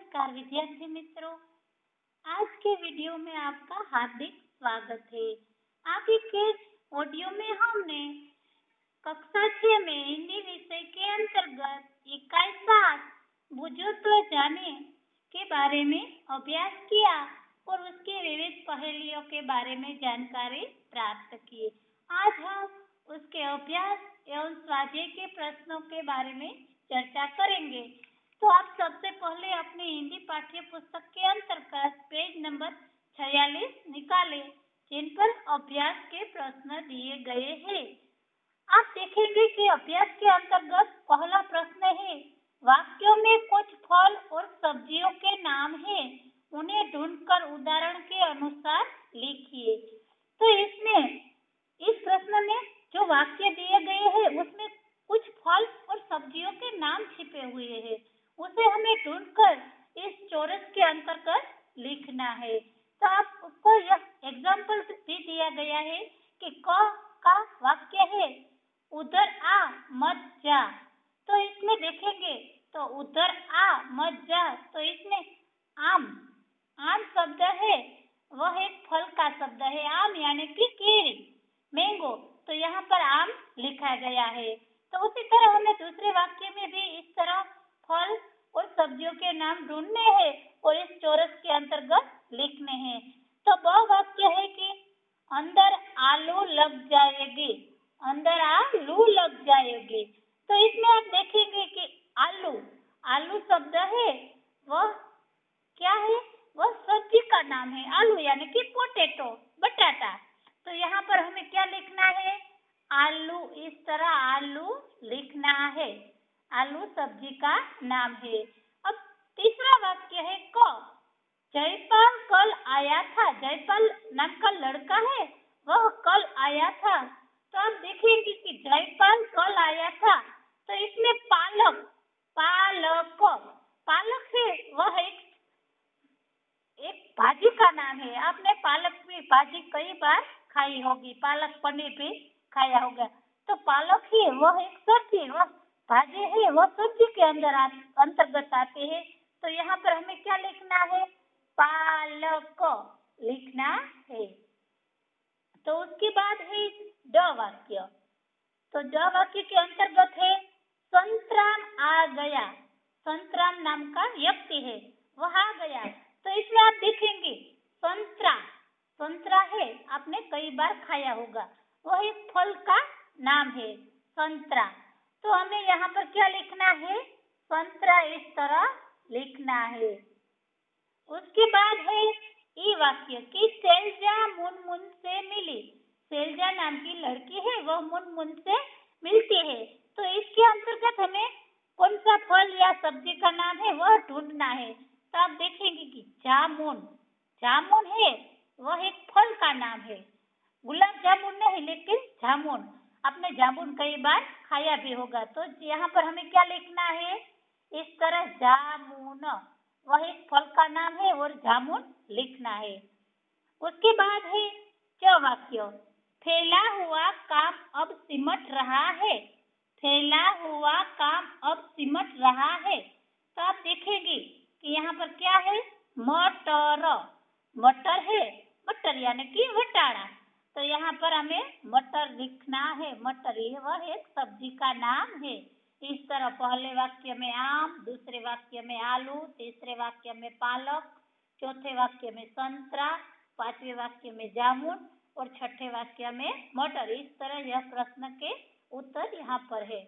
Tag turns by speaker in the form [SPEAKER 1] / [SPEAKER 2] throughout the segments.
[SPEAKER 1] नमस्कार विद्यार्थी मित्रों, आज के वीडियो में आपका हार्दिक स्वागत है। आगे के ऑडियो में हमने कक्षा 6 में हिंदी विषय के अंतर्गत इकाई 7 बुझो तो जाने के बारे में अभ्यास किया और उसके विविध पहेलियों के बारे में जानकारी प्राप्त की। आज हम उसके अभ्यास एवं स्वाध्याय के प्रश्नों के बारे में चर्चा करेंगे। तो आप सबसे पहले अपनी हिंदी पाठ्य पुस्तक के अंतर्गत पेज नंबर 46 निकालें, जिन पर अभ्यास के प्रश्न दिए गए हैं। आप देखेंगे कि अभ्यास के अंतर्गत पहला प्रश्न है, वाक्यों में कुछ फल और सब्जियों के नाम हैं, उन्हें ढूंढकर उदाहरण के अनुसार लिखिए। तो इस प्रश्न में जो वाक्य दिए गए हैं उसमें कुछ फल और सब्जियों के नाम छिपे हुए हैं, उसे हमें ढूंढकर इस चौरस के अंतर्गत लिखना है। तो आपको यह एग्जाम्पल भी दिया गया है कि क का वाक्य है, उधर आ मत जा। तो इसमें देखेंगे तो उधर आ मत जा, तो इसमें आम शब्द है, वह एक फल का शब्द है। आम यानी कि केरी, मैंगो, तो यहाँ पर आम लिखा गया है। तो उसी तरह हमें दूसरे वाक्य में भी इस तरह फल और सब्जियों के नाम ढूंढने हैं और इस चौरस के अंतर्गत लिखने हैं। तो वह वाक्य है कि अंदर आलू लग जाएगी, अंदर आलू लग जाएगी। तो इसमें आप देखेंगे कि आलू शब्द है, वह क्या है, वह सब्जी का नाम है। आलू यानी कि पोटैटो, बटाटा। तो यहाँ पर हमें क्या लिखना है, आलू, इस तरह आलू लिखना है। आलू सब्जी का नाम है। अब तीसरा वाक्य है क, जयपाल कल आया था। जयपाल नाम का लड़का है, वह कल आया था। तो आप देखेंगे कि जयपाल कल आया था, तो इसमें पालक है, वह एक भाजी का नाम है। आपने पालक की भाजी कई बार खाई होगी, पालक पनीर भी खाया होगा। तो पालक ही वह एक सब्जी, वह भाजी है, वह सब्जी के अंतर्गत आते हैं। तो यहाँ पर हमें क्या लिखना है, पालक लिखना है। तो उसके बाद है ड वाक्य। तो ड वाक्य के अंतर्गत है, संतराम आ गया। संतराम नाम का व्यक्ति है, वह आ गया। तो इसमें आप देखेंगे संतरा है, आपने कई बार खाया होगा, वह एक फल का नाम है, संतरा। तो हमें यहाँ पर क्या लिखना है, संतरा, इस तरह लिखना है। उसके बाद है ई वाक्य कि शैलजा मुनमुन से मिली। शैलजा नाम की लड़की है, वह मुनमुन से मिलती है। तो इसके अंतर्गत हमें कौन सा फल या सब्जी का नाम है वह ढूंढना है। तो आप देखेंगे कि जामुन है, वह एक फल का नाम है। गुलाब जामुन नहीं, लेकिन जामुन, आपने जामुन कई बार खाया भी होगा। तो यहाँ पर हमें क्या लिखना है, इस तरह जामुन, वह एक फल का नाम है और जामुन लिखना है। उसके बाद है च वाक्य, फैला हुआ काम अब सिमट रहा है। फैला हुआ काम अब सिमट रहा है। तो आप देखेंगे कि यहाँ पर क्या है, मटर है, मटर यानी कि वटाणा। तो यहाँ पर हमें मटर लिखना है। मटर ये वह एक सब्जी का नाम है। इस तरह पहले वाक्य में आम, दूसरे वाक्य में आलू, तीसरे वाक्य में पालक, चौथे वाक्य में संतरा, पांचवें वाक्य में जामुन और छठे वाक्य में मटर। इस तरह यह प्रश्न के उत्तर यहाँ पर है।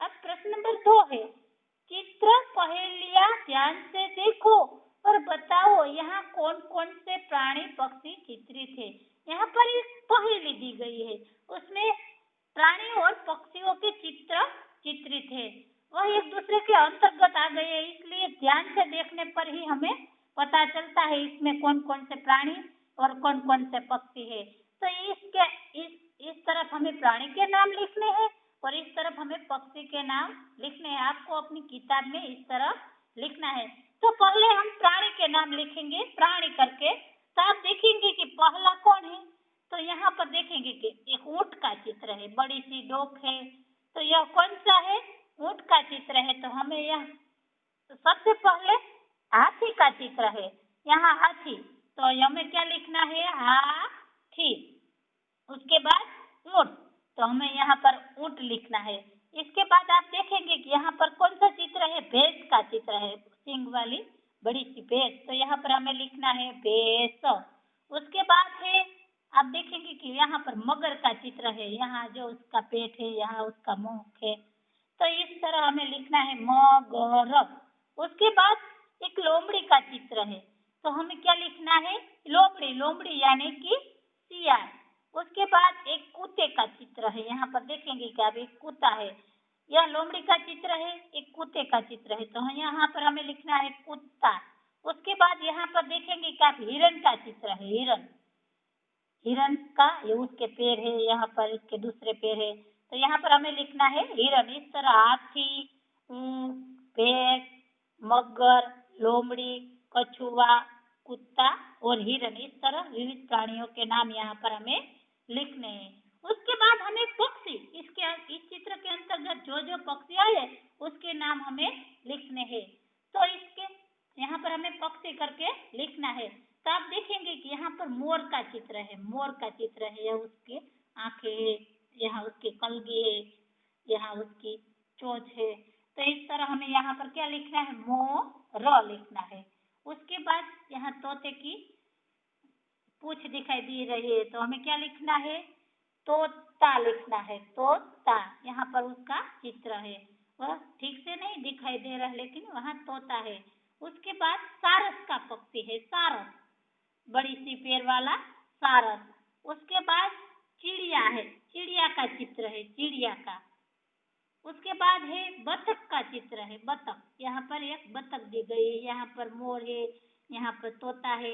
[SPEAKER 1] अब प्रश्न नंबर 2 है, चित्र पहेलियां ध्यान से देखो और बताओ यहाँ कौन कौन से प्राणी पक्षी चित्रित है। यहाँ पर एक पहेली दी गई है, उसमें प्राणी और पक्षियों के चित्र चित्रित है, वह एक दूसरे के अंतर्गत आ गए हैं। इसलिए ध्यान से देखने पर ही हमें पता चलता है इसमें कौन कौन से प्राणी और कौन कौन से पक्षी है। तो इस तरफ हमें प्राणी के नाम लिखने हैं और इस तरफ हमें पक्षी के नाम लिखने हैं। आपको अपनी किताब में इस तरह लिखना है। तो पहले हम प्राणी के नाम लिखेंगे, प्राणी करके। तो आप देखेंगे कि पहला कौन है, तो यहाँ पर देखेंगे कि एक ऊंट का चित्र है, बड़ी सी डोक है। तो यह कौन सा है, ऊंट का चित्र है। तो हमें यह सबसे पहले हाथी चित्र है, यहाँ हाथी, तो हमें क्या लिखना है? हाथी। उसके बाद ऊंट, तो हमें यहाँ पर ऊंट लिखना है। इसके बाद आप देखेंगे कि यहाँ पर कौन सा चित्र है? भैंस का चित्र है, सींग वाली बड़ी सी भैंस, तो यहाँ पर हमें लिखना है भैंस। उसके बाद है, आप देखेंगे कि यहाँ पर मगर का चित्र है, यहाँ जो उसका पेट है, यहाँ उसका मुंह है, तो इस तरह हमें लिखना है मगर। उसके बाद एक लोमड़ी का चित्र है, तो हमें क्या लिखना है? लोमड़ी, लोमड़ी यानी कि सियार। उसके बाद एक कुत्ते का चित्र है, यहाँ पर देखेंगे कि अभी कुत्ता है, यह लोमड़ी का चित्र है, एक कुत्ते का चित्र है, तो यहाँ पर हमें लिखना है कुत्ता। उसके बाद यहाँ पर देखेंगे कि आप हिरण का चित्र है, हिरण, हिरण का ये उसके पैर है, यहाँ पर इसके दूसरे पैर है, तो यहाँ पर हमें लिखना है हिरण। इस तरह हाथी, ऊंट, भैंस, मगर, लोमड़ी, कछुआ, कुत्ता और हिरण, इस तरह विविध प्राणियों के नाम यहाँ पर हमें लिखने हैं। उसके बाद हमें पक्षी, इस चित्र के अंतर्गत जो जो पक्षी आए उसके नाम हमें लिखने हैं, तो इसके यहाँ पर हमें पक्षी करके लिखना है। तो आप देखेंगे कि यहाँ पर मोर का चित्र है, मोर का चित्र है, यह उसकी आंखें है, यहाँ उसके कलगे है, यहाँ उसकी चोंच है, तो इस तरह हमें यहाँ पर क्या लिखना है? मोर लिखना है। उसके बाद यहाँ तोते की पूंछ दिखाई दे रही है, तो हमें क्या लिखना है? तोता लिखना है, तोता। यहाँ पर उसका चित्र है, वह ठीक से नहीं दिखाई दे रहा है, लेकिन वहाँ तोता है। उसके बाद सारस का पक्षी है, सारस, बड़ी सी पैर वाला सारस। उसके बाद चिड़िया है, चिड़िया का चित्र है, चिड़िया का। उसके बाद है बतख का चित्र है, बतख, यहाँ पर एक बतख दी गई है, यहाँ पर मोर है, यहाँ पर तोता है,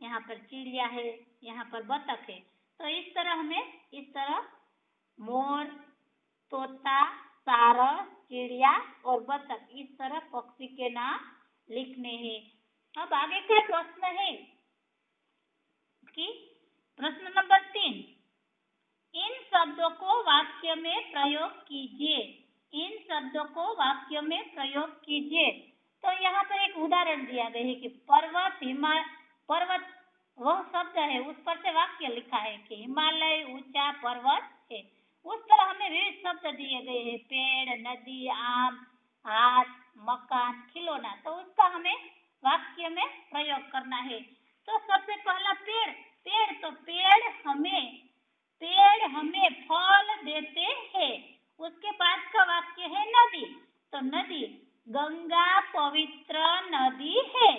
[SPEAKER 1] यहाँ पर चिड़िया है, यहाँ पर बतख है, तो इस तरह हमें इस तरह मोर, तोता, सारस, चिड़िया और बतख, इस तरह पक्षी के नाम लिखने हैं। अब आगे का प्रश्न है कि प्रश्न नंबर 3, इन शब्दों को वाक्य में प्रयोग कीजिए, इन शब्दों को वाक्य में प्रयोग कीजिए। तो यहाँ पर एक उदाहरण दिया गया है कि पर्वत, पर्वत वह शब्द है, उस पर से वाक्य लिखा है कि हिमालय ऊंचा पर्वत है। उस तरह हमें विविध शब्द दिए गए हैं, पेड़, नदी, आम, हाथ, मकान, खिलौना, तो उसका हमें वाक्य में प्रयोग करना है। तो सबसे पहला पेड़, पेड़, तो पेड़ हमें फल देते हैं। उसके बाद का वाक्य है नदी, तो नदी, गंगा पवित्र नदी है,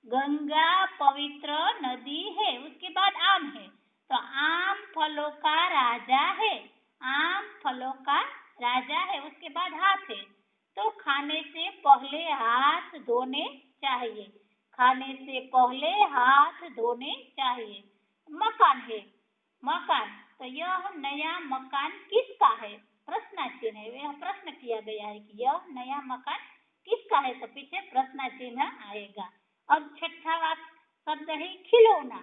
[SPEAKER 1] गंगा पवित्र नदी है। उसके बाद आम है, तो आम फलों का राजा है, आम फलों का राजा है। उसके बाद हाथ है, तो खाने से पहले हाथ धोने चाहिए, खाने से पहले हाथ धोने चाहिए। मकान है, मकान, तो यह नया मकान किसका है? प्रश्न चिन्ह है, यह प्रश्न किया गया है कि यह नया मकान किसका है, तो पीछे प्रश्न चिन्ह आएगा। अब छठा शब्द है खिलौना,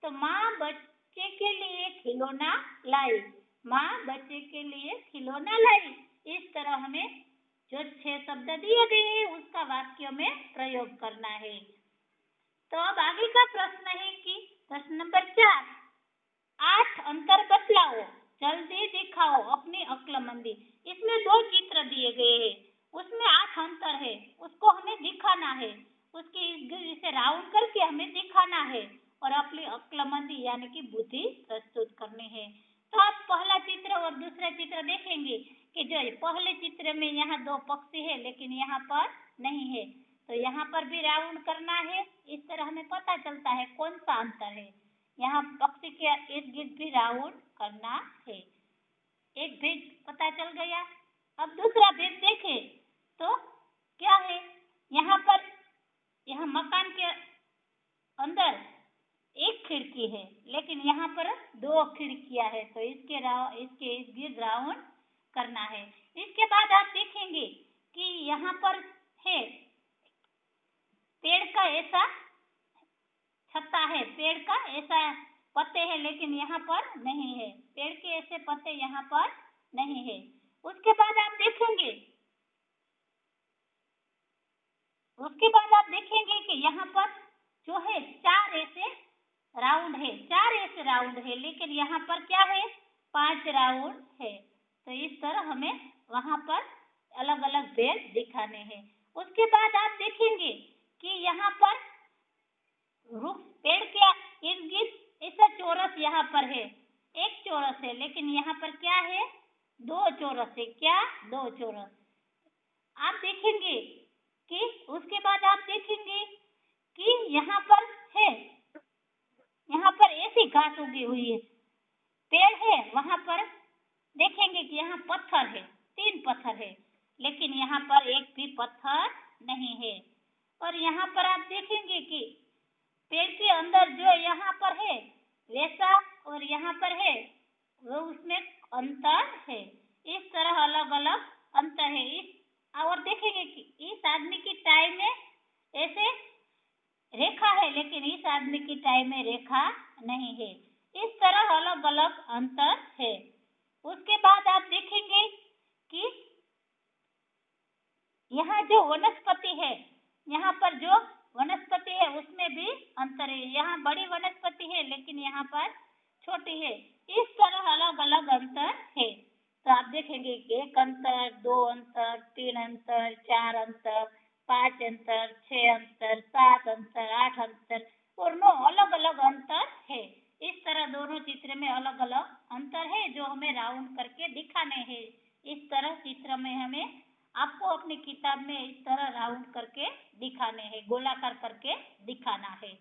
[SPEAKER 1] तो माँ बच्चे के लिए खिलौना लाई, माँ बच्चे के लिए खिलौना लाई। इस तरह हमें जो 6 शब्द दिए गए हैं उसका वाक्य में प्रयोग करना है। तो अब आगे का प्रश्न है कि प्रश्न नंबर 4, 8 अंतर बतलाओ, जल्दी दिखाओ अपनी अक्लमंदी। इसमें 2 चित्र दिए गए हैं, उसमें 8 अंतर है, उसको हमें दिखाना है, उसके इसे राउंड करके हमें दिखाना है और अपनी अक्लमंदी यानी कि बुद्धि प्रस्तुत करनी है। तो आप पहला चित्र और दूसरा चित्र देखेंगे कि जो पहले चित्र में यहाँ 2 पक्षी है लेकिन यहाँ पर नहीं है, तो यहाँ पर भी राउंड करना है। इस तरह हमें पता चलता है कौन सा अंतर है, यहाँ पक्षी के इर्द गिर्द भी राउंड करना है। एक भेद पता चल गया। अब दूसरा भेद देखें तो क्या है, यहाँ पर यहाँ मकान के अंदर एक खिड़की है लेकिन यहाँ पर 2 खिड़कियां है, तो इसके इर्द गिर्द राउंड करना है। इसके बाद आप देखेंगे कि यहाँ पर है पेड़ का ऐसा छत्ता है, पेड़ का ऐसा पत्ते हैं लेकिन यहाँ पर नहीं है, पेड़ के ऐसे पत्ते यहाँ पर नहीं है। उसके बाद आप देखेंगे कि यहाँ पर राउंड है, लेकिन यहाँ पर क्या है 5 राउंड है। तो इस तरह हमें वहां पर अलग अलग पेड़ दिखाने हैं। उसके बाद आप देखेंगे कि यहाँ पर वृक्ष पेड़ के इर्द गिर्द ऐसा चौरस यहाँ पर है, एक चौरस है, लेकिन यहाँ पर क्या है 2 चौरस है। क्या 2 चौरस आप देखेंगे कि उसके बाद आप देखेंगे कि यहाँ पर है, यहाँ पर ऐसी घास उगी हुई है, पेड़ है, वहां पर देखेंगे कि यहाँ पत्थर है, 3 पत्थर है, लेकिन यहाँ पर एक भी पत्थर नहीं है। और यहाँ पर आप देखेंगे कि पेड़ के अंदर जो यहाँ पर है वैसा और यहाँ पर है वो उसमें अंतर है। इस तरह अलग अलग अंतर है। इस और देखेंगे कि इस आदमी की टाई में ऐसे रेखा है, लेकिन इस आदमी की टाई में रेखा नहीं है। इस तरह अलग अलग अंतर है। उसके बाद आप देखेंगे कि यहाँ जो वनस्पति है, यहाँ पर जो वनस्पति है उसमें भी अंतर है। यहाँ बड़ी वनस्पति है, लेकिन यहाँ पर छोटी है। इस तरह अलग अलग अंतर है। तो आप देखेंगे कि 1 अंतर, 2 अंतर, 3 अंतर, 4 अंतर, 5 अंतर, 6 अंतर, 7 अंतर, 8 अंतर और 9 अलग अलग अंतर है। इस तरह दोनों चित्र में अलग अलग अंतर है जो हमें राउंड करके दिखाने हैं। इस तरह चित्र में हमें आपको अपनी किताब में इस तरह राउंड करके दिखाने हैं, गोलाकार करके दिखाना है।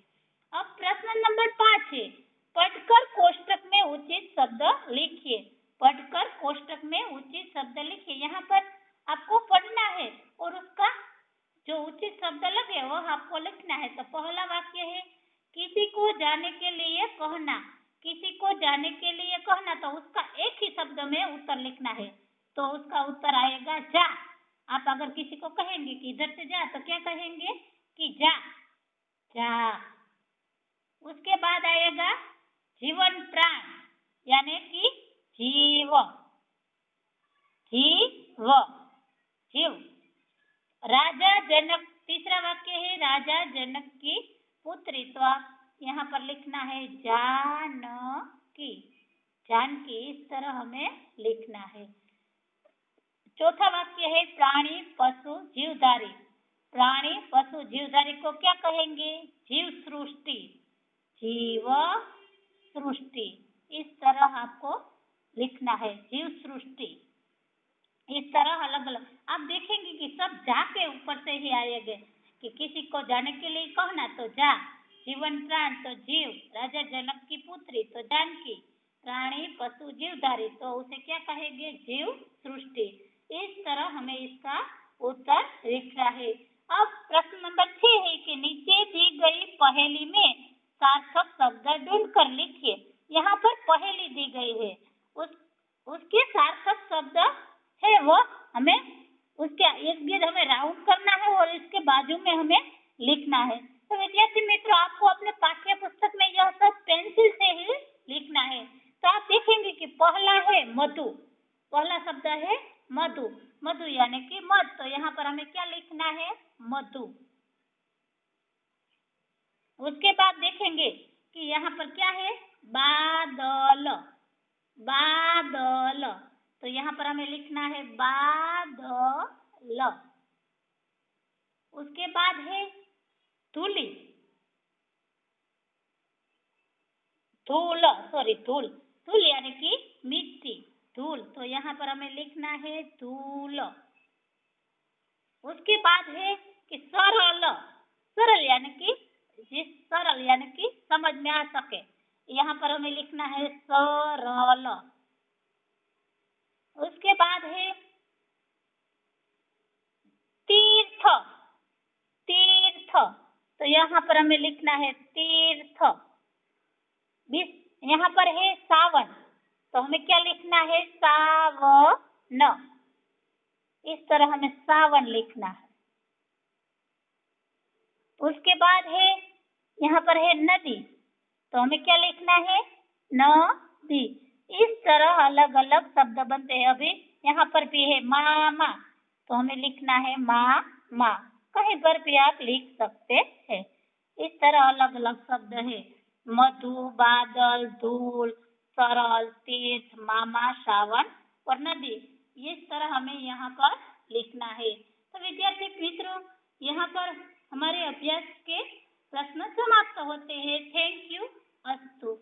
[SPEAKER 1] अब प्रश्न नंबर 5 है, पढ़कर कोष्टक में उचित शब्द लिखिए। पढ़कर कोष्टक में उचित शब्द लिखिए। यहाँ पर आपको पढ़ना है और उसका जो उचित शब्द लगे वो आपको लिखना है। तो पहला वाक्य है किसी को जाने के लिए कहना, किसी को जाने के लिए कहना, तो उसका एक ही शब्द में उत्तर लिखना है। तो उसका उत्तर आएगा जा। आप अगर किसी को कहेंगे कि इधर से जा तो क्या कहेंगे कि जा, जा। उसके बाद आएगा जीवन प्राण, यानी कि जीव, जीव, जीव। राजा जनक, तीसरा वाक्य है राजा जनक की पुत्री, तो आप यहाँ पर लिखना है जानकी, जानकी। इस तरह हमें लिखना है। चौथा वाक्य है प्राणी पशु जीवधारी। प्राणी पशु जीवधारी को क्या कहेंगे? जीव सृष्टि, जीव सृष्टि। इस तरह आपको लिखना है, जीव सृष्टि। इस तरह अलग अलग आप देखेंगे कि सब जा के ऊपर से ही आएंगे कि किसी को जाने के लिए कहना तो जा, जीवन प्राण तो जीव, राजा जनक की पुत्री तो जानकी, प्राणी पशु जीवधारी तो उसे क्या कहेंगे? जीव सृष्टि। इस तरह हमें इसका उत्तर लिखना है। अब प्रश्न नंबर 6 है कि नीचे दी गई पहेली में सार्थक शब्द ढूंढकर लिखिए। यहाँ पर पहेली दी गई है, उसके सार्थक शब्द है वो हमें उसके इर्द गिर्द हमें राउंड करना है और इसके बाजू में हमें लिखना है। तो विद्यार्थी मित्रों, आपको अपने पाठ्य पुस्तक में यह सब पेंसिल से ही लिखना है। तो आप देखेंगे कि पहला है मधु, पहला शब्द है मधु, मधु यानी कि मध। तो यहाँ पर हमें क्या लिखना है? मधु। उसके बाद देखेंगे कि यहाँ पर क्या है? बादल, बादल। तो यहाँ पर हमें लिखना है बादल। उसके बाद है धूली, धूल, सॉरी धूल, धूल यानी कि मिट्टी, धूल। तो यहाँ पर हमें लिखना है धूल। उसके बाद है कि सरल, सरल यानी कि जिस सरल यानी कि समझ में आ सके, यहाँ पर हमें लिखना है सरल। उसके बाद है तीर्थ, तीर्थ। तो यहाँ पर हमें लिखना है तीर्थ। यहाँ पर है सावन, तो हमें क्या लिखना है? सावन। इस तरह हमें सावन लिखना है। उसके बाद है यहाँ पर है नदी, तो हमें क्या लिखना है? नदी। इस तरह अलग अलग शब्द बनते हैं। अभी यहाँ पर भी है मामा, तो हमें लिखना है मामा। कहीं पर भी आप लिख सकते हैं। इस तरह अलग अलग शब्द है। मधु, बादल, धूल, सरल, तीर्थ, मामा, श्रावण और नदी। इस तरह हमें यहाँ पर लिखना है। तो विद्यार्थी मित्रों, यहाँ पर हमारे अभ्यास के प्रश्न समाप्त होते हैं। Thank you. अस्तु।